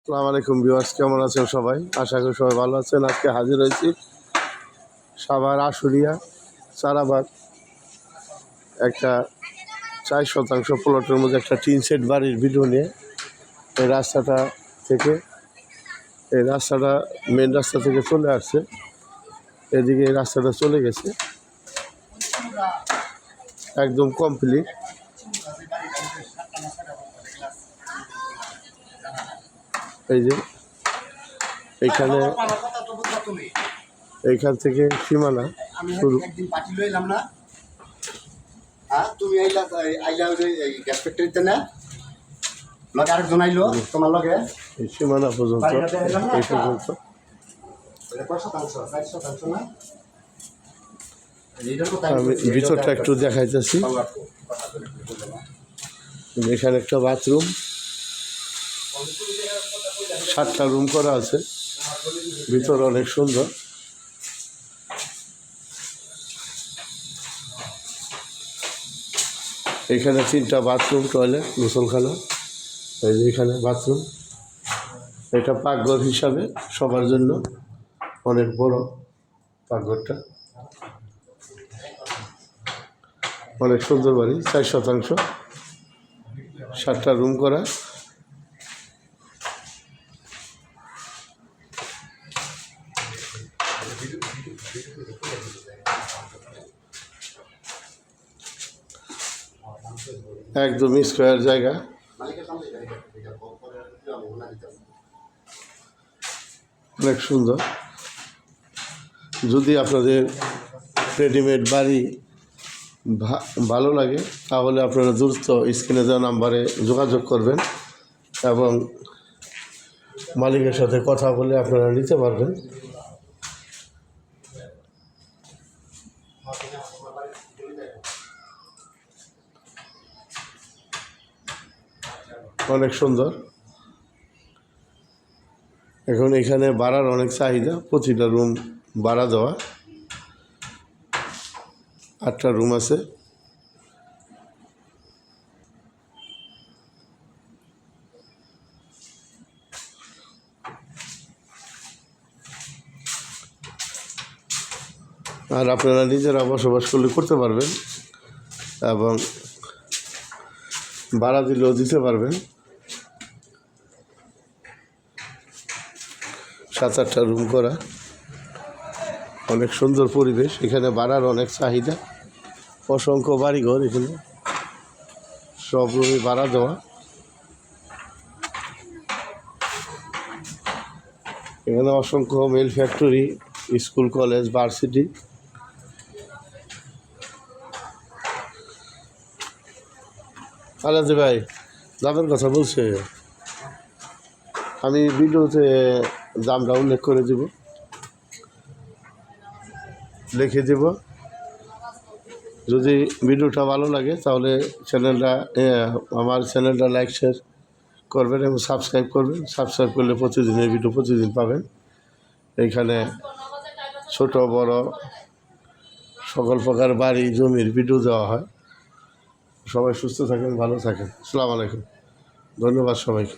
আসসালামু আলাইকুম ভিউয়ার্স, কেমন আছেন সবাই? আশা করি সবাই ভালো আছেন। আজকে হাজির হয়েছি সাভার আশুলিয়া চারাবাগ একটা 4 শতাংশ প্লটের মধ্যে একটা টিন সেট বাড়ির ভিডিও নিয়ে। এই রাস্তাটা থেকে মেন রাস্তা থেকে চলে আসছে, এদিকে এই রাস্তাটা চলে গেছে একদম কমপ্লিট। এই যে এইখান থেকে সীমানা শুরু। তুমি আইলা গ্যাস ফ্যাক্টরিতে না লগে আরেকজন আইলো তোমার লগে সীমানা পর্যন্ত এই পর্যন্ত আমি ভিতরটা একটু দেখাইতেছি। এখানে একটা বাথরুম, 7টা রুম করা আছে, ভিতর অনেক সুন্দর। এখানে 3টা বাথরুম, টয়লেট, গোসলখানা। এই যে এখানে বাথরুম, এটা পাকঘর হিসাবে সবার জন্য অনেক বড় পাকঘরটা। অনেক সুন্দর বাড়ি, 4 শতাংশ, 7টা রুম করা। একদম স্কোয়ার জায়গা, অনেক সুন্দর। যদি আপনাদের রেডিমেড বাড়ি ভালো লাগে তাহলে আপনারা দ্রুত স্ক্রিনে দেওয়া নাম্বারে যোগাযোগ করবেন এবং মালিকের সাথে কথা বলে আপনারা নিতে পারবেন। অনেক সুন্দর। এখন এখানে ভাড়ার অনেক চাহিদা, প্রতিটা রুম ভাড়া দেওয়া। 8টা রুম আছে। আর আপনারা নিজেরা বসবাস করতে পারবেন এবং ভাড়া দিলেও দিতে পারবেন। 7-8টা রুম করা, অনেক সুন্দর পরিবেশ। এখানে ভাড়ার অনেক চাহিদা, অসংখ্য বাড়িঘর, এখানে সব রুমই ভাড়া দেওয়া। এখানে অসংখ্য mill factory, school, college, varsity. আলাদা ভাই দামের কথা বলছে, আমি ভিডিওতে দামটা উল্লেখ করে দেব, লিখে দেব। যদি ভিডিওটা ভালো লাগে তাহলে আমার চ্যানেলটা লাইক শেয়ার করবেন এবং সাবস্ক্রাইব করবেন। সাবস্ক্রাইব করলে প্রতিদিনের ভিডিও প্রতিদিন পাবেন। এইখানে ছোট বড় সকল প্রকার বাড়ি জমির ভিডিও দেওয়া হয়। সবাই সুস্থ থাকেন, ভালো থাকেন। আসসালামু আলাইকুম, ধন্যবাদ সবাইকে।